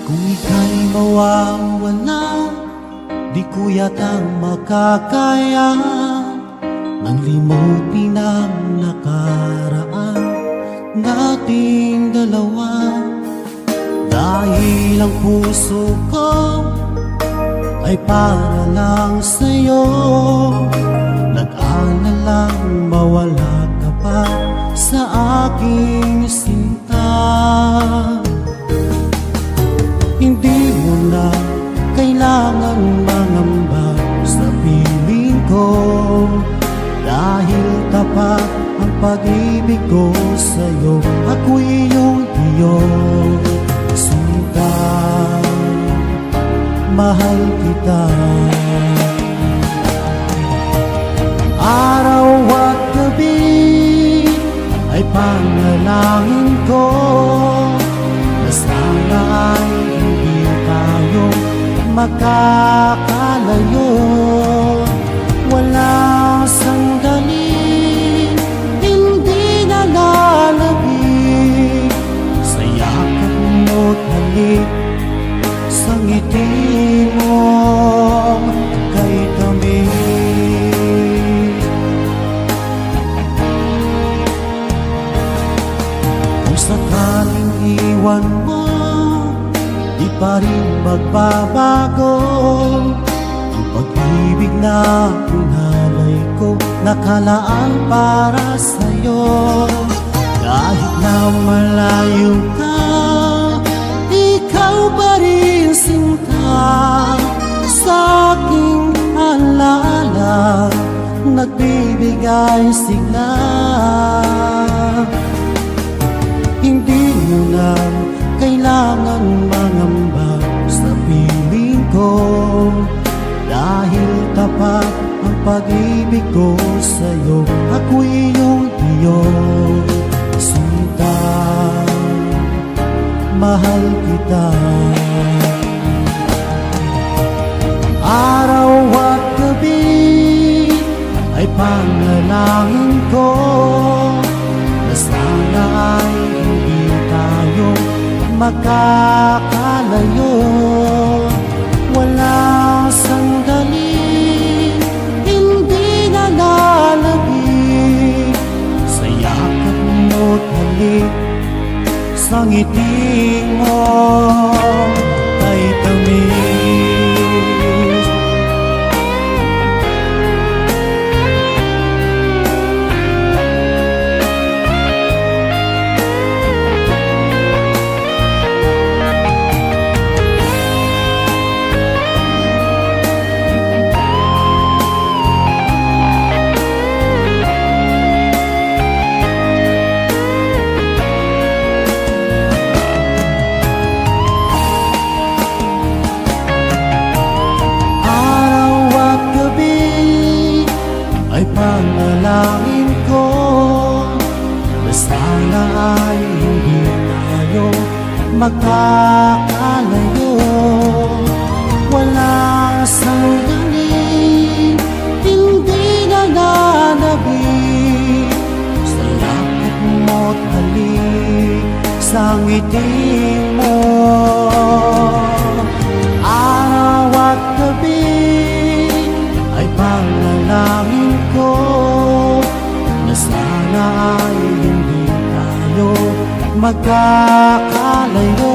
Kung ika'y mawawala, di ko yata makakaya nang limutin ang nakaraan nating dalawa. Dahil ang puso ko ay para lang sa'yo, nag-aalalang mawala ka pa sa aking sinta. Hindi mo na kailangan mangamba sa piling ko, dahil tapat ang pag-ibig ko sa'yo. Ako'y iyong sinta, mahal kita. Araw at gabi ay panalangin ko na sana ay hindi tayo makakalayo. Walang sandali hindi nalalabig sa yakap mo't halik, sa ngiti mo kay kami. Kung sakaling iwan mo, di pa rin magbabago ang pag-ibig na pinalay ko, nakalaan para sa'yo. Kahit na malayo ka, ikaw pa rin sinta, sa aking alaala nagbibigay sigla. Hindi mo na kailangan mangamba sa piling ko, dahil tapat ang pag-ibig ko sa'yo. Ako'y iyong sinta, mahal kita. Araw at gabi ay panalangin ko na sana ay hindi tayo makakalayo. Walang sandali hindi nalalabig sa yakap mo't halik, sa ngiti mo kay tamis. Panalangin ko na sana ay hindi tayo magkakalayo. Walang sandali hindi nalalabig sa yakap mo't halik, sa ngiti mo. Araw at gabi ay panalangin ko na sana ay hindi tayo magkakalayo.